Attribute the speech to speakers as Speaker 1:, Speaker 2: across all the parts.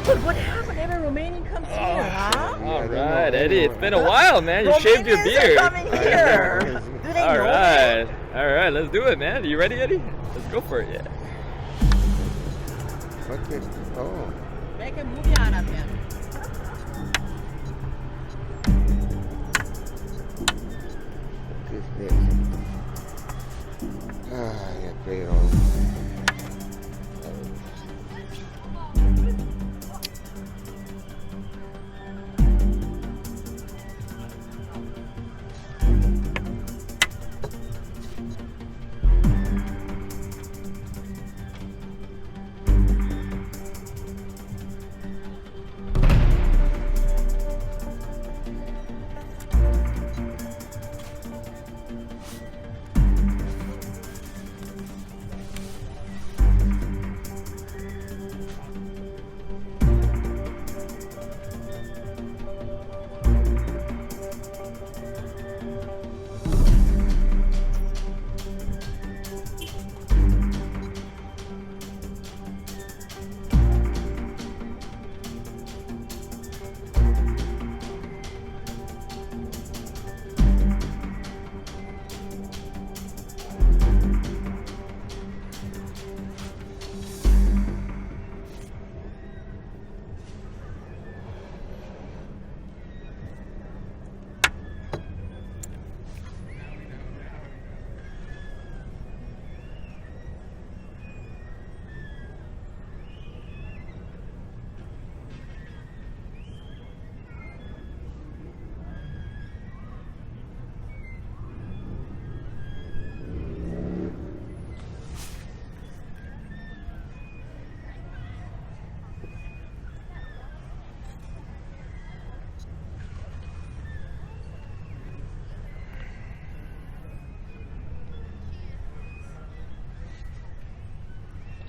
Speaker 1: But what happened? Every Romanian comes here, huh?
Speaker 2: All right, Eddie. It's been a while, man. You shaved your
Speaker 1: Romanians
Speaker 2: beard.
Speaker 1: are coming here. Do they
Speaker 2: All
Speaker 1: know that?
Speaker 2: right. All right. Let's do it, man. You ready, Eddie? Let's go for it. Yeah.
Speaker 3: What is, oh,
Speaker 1: Make a movie out of him.
Speaker 3: what is this? I play wrong.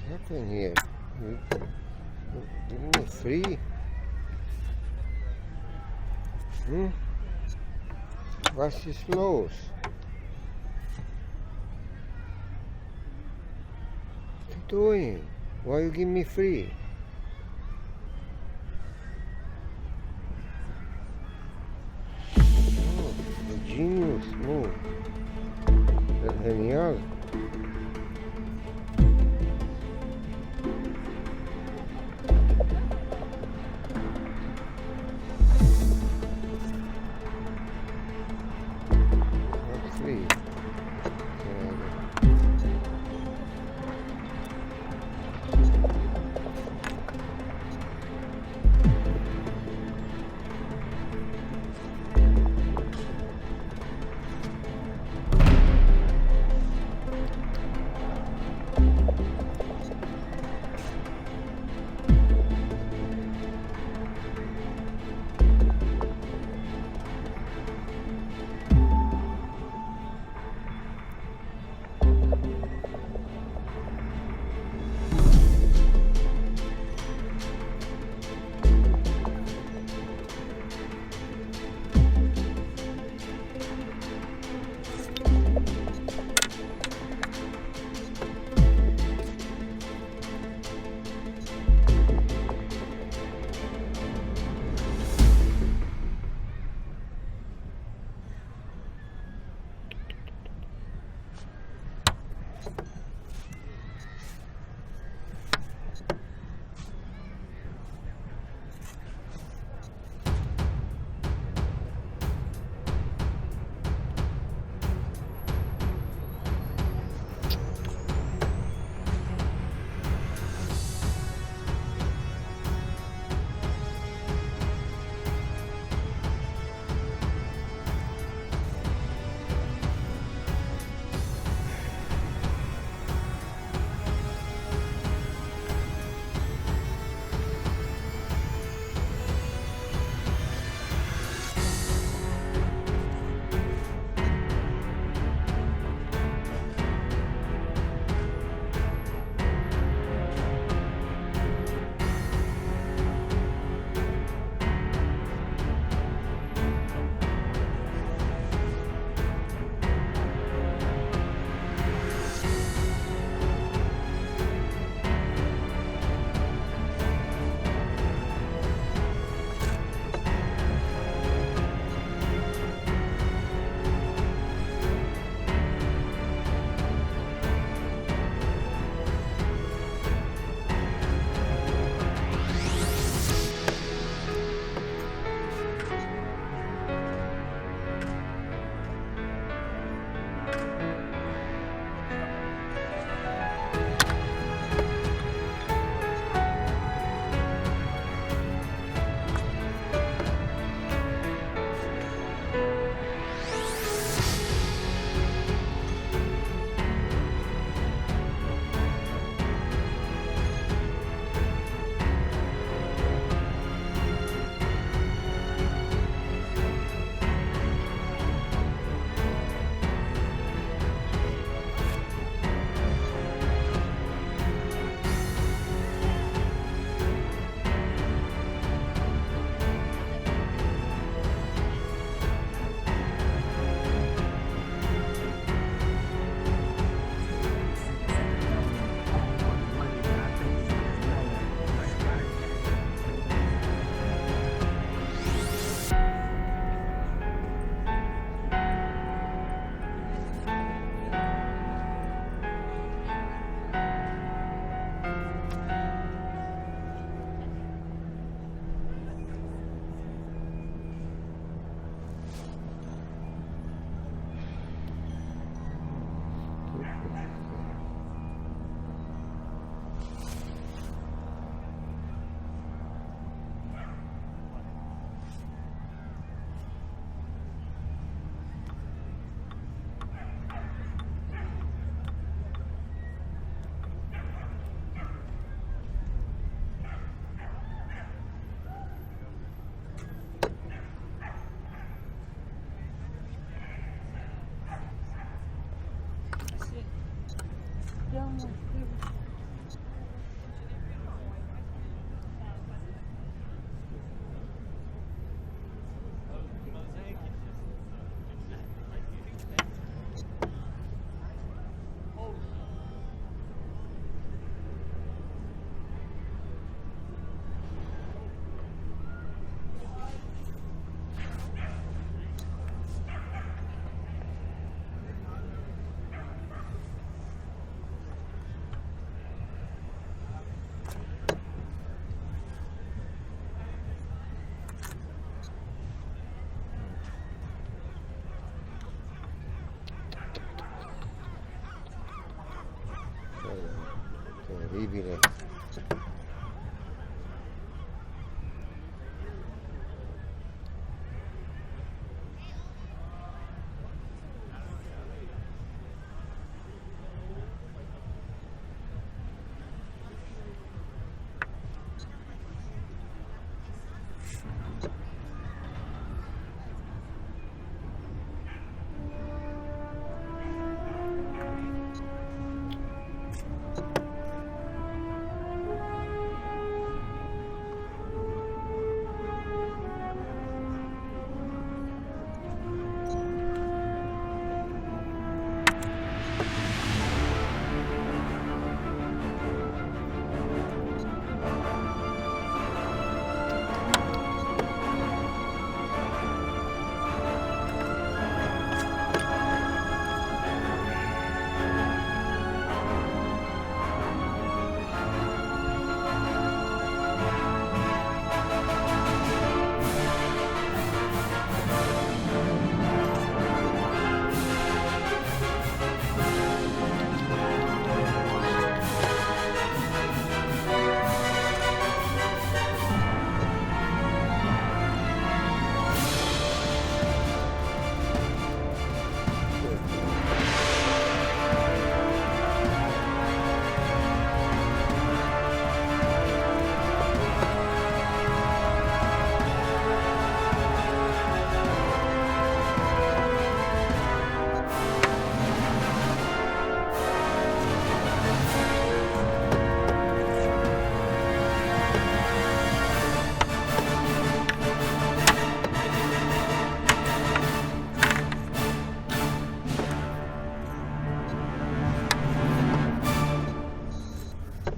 Speaker 3: What's happening here? Give me free. What's this close? What you doing? Why you give me free? Oh, the genius move. Genial. Free. 비비래.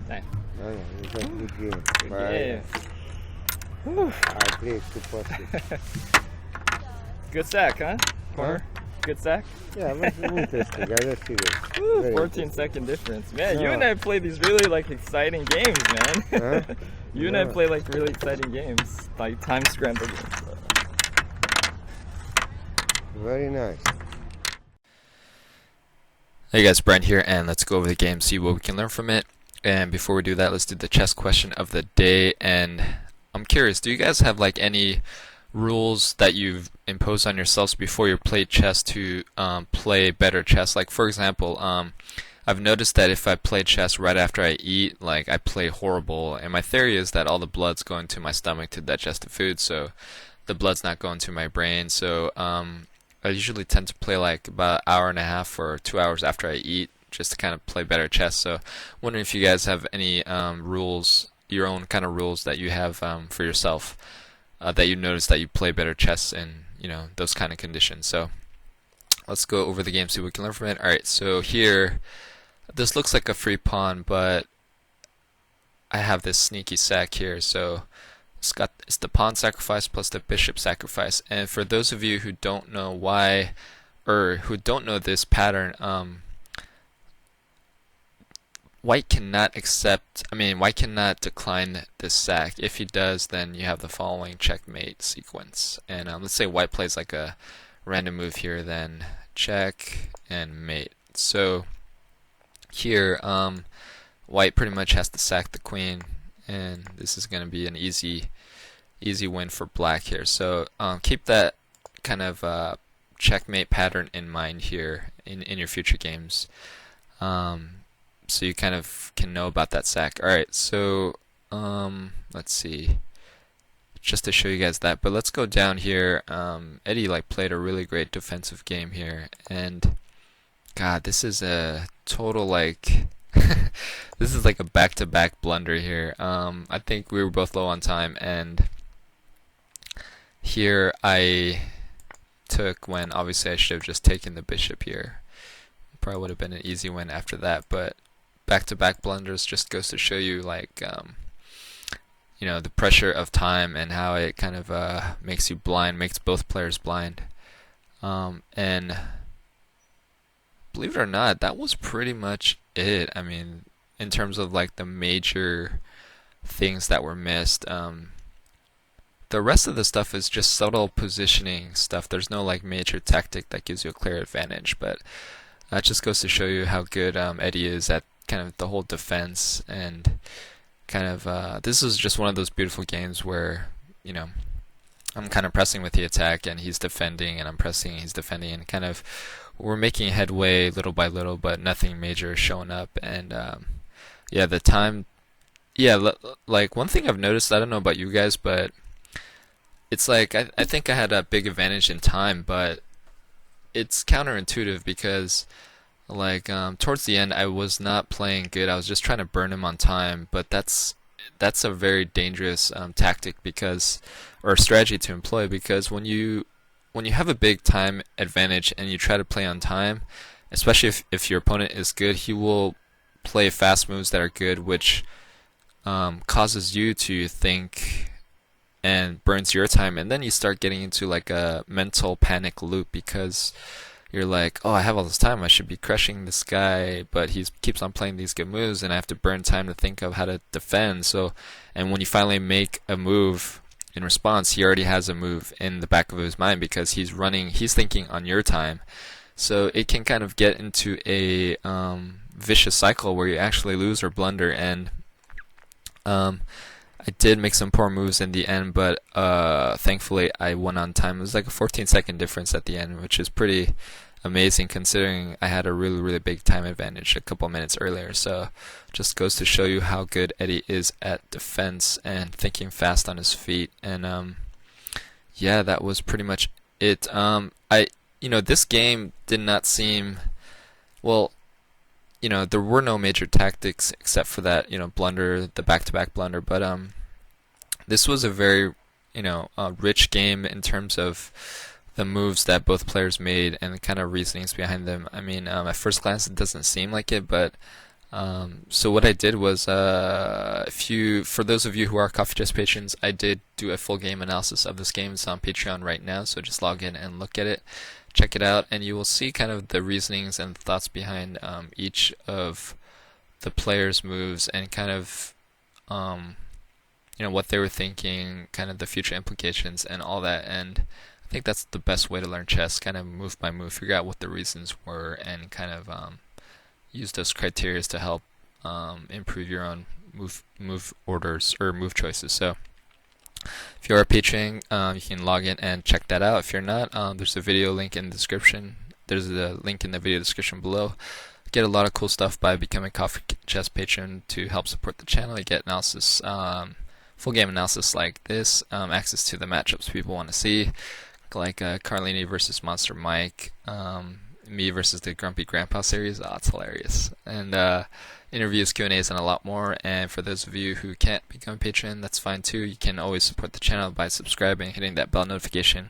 Speaker 2: Dang.
Speaker 3: Oh yeah, it was a good game.
Speaker 2: Yeah.
Speaker 3: I played two passes.
Speaker 2: Good sack, huh? Corner. Good sack.
Speaker 3: Yeah, it was interesting. I just see it.
Speaker 2: Woo,
Speaker 3: Very
Speaker 2: 14-second difference. Man, you
Speaker 3: Yeah.
Speaker 2: and I play these really like exciting games, man.
Speaker 3: Huh?
Speaker 2: You and I
Speaker 3: Yeah.
Speaker 2: play like really exciting games, like time scramble games.
Speaker 3: Very nice.
Speaker 4: Hey guys, Brent here, and let's go over the game, see what we can learn from it. And before we do that, let's do the chess question of the day. And I'm curious, do you guys have like any rules that you've imposed on yourselves before you play chess to play better chess? Like for example, I've noticed that if I play chess right after I eat, like I play horrible. And my theory is that all the blood's going to my stomach to digest the food, so the blood's not going to my brain. So I usually tend to play like about an hour and a half or 2 hours after I eat, just to kind of play better chess. So wondering if you guys have any rules, your own kind of rules that you have for yourself, that you notice that you play better chess in, you know, those kind of conditions. So let's go over the game, see what we can learn from it. Alright, so here, this looks like a free pawn, but I have this sneaky sack here, so it's the pawn sacrifice plus the bishop sacrifice. And for those of you who don't know why, or who don't know this pattern, white cannot decline this sack. If he does, then you have the following checkmate sequence. And let's say white plays like a random move here, then check and mate. So here, white pretty much has to sack the queen, and this is going to be an easy win for black here. So keep that kind of checkmate pattern in mind here in your future games, so you kind of can know about that sack. Alright, so let's see, just to show you guys that, but let's go down here. Eddie like played a really great defensive game here, and God, this is a total like this is like a back-to-back blunder here. I think we were both low on time, and here I took when obviously I should have just taken the bishop here. Probably would have been an easy win after that, but back-to-back blunders just goes to show you like you know, the pressure of time and how it kind of makes you blind, makes both players blind. And believe it or not, that was pretty much it. I mean, in terms of like the major things that were missed, the rest of the stuff is just subtle positioning stuff. There's no like major tactic that gives you a clear advantage, but that just goes to show you how good Eddie is at kind of the whole defense, and kind of this is just one of those beautiful games where, you know, I'm kind of pressing with the attack and he's defending, and I'm pressing and he's defending, and kind of we're making headway little by little, but nothing major is showing up. And yeah, the time, yeah, like one thing I've noticed, I don't know about you guys, but it's like I think I had a big advantage in time, but it's counterintuitive because like towards the end I was not playing good. I was just trying to burn him on time, but that's a very dangerous tactic, because, or strategy to employ, because when you have a big time advantage and you try to play on time, especially if your opponent is good, he will play fast moves that are good, which causes you to think and burns your time, and then you start getting into like a mental panic loop, because you're like, oh, I have all this time, I should be crushing this guy, but he keeps on playing these good moves, and I have to burn time to think of how to defend. So, and when you finally make a move in response, he already has a move in the back of his mind, because he's thinking on your time. So it can kind of get into a vicious cycle where you actually lose or blunder. And I did make some poor moves in the end, but thankfully I won on time. It was like a 14-second difference at the end, which is pretty amazing considering I had a really, really big time advantage a couple minutes earlier. So just goes to show you how good Eddie is at defense and thinking fast on his feet. And yeah, that was pretty much it. This game did not seem, well, there were no major tactics except for that, blunder, the back-to-back blunder. But this was a very, rich game in terms of the moves that both players made and the kind of reasonings behind them. I mean, at first glance, it doesn't seem like it, but so what I did was, for those of you who are Coffee Chess patrons, I did do a full game analysis of this game. It's on Patreon right now, so just log in and look at it. Check it out, and you will see kind of the reasonings and thoughts behind each of the players' moves, and kind of what they were thinking, kind of the future implications and all that. And I think that's the best way to learn chess, kind of move by move, figure out what the reasons were, and kind of use those criteria to help improve your own move orders or move choices. So if you're a patron, you can log in and check that out. If you're not, there's a video link in the description. There's a link in the video description below. Get a lot of cool stuff by becoming a Coffee Chess patron to help support the channel. You get analysis, full game analysis like this, access to the matchups people want to see, like Carlini versus Monster Mike, me versus the Grumpy Grandpa series. Oh, it's hilarious. And interviews, Q&As, and a lot more. And for those of you who can't become a patron, that's fine too. You can always support the channel by subscribing, hitting that bell notification,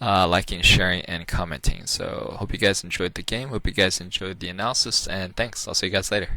Speaker 4: liking, sharing, and commenting. So hope you guys enjoyed the game. Hope you guys enjoyed the analysis, and thanks. I'll see you guys later.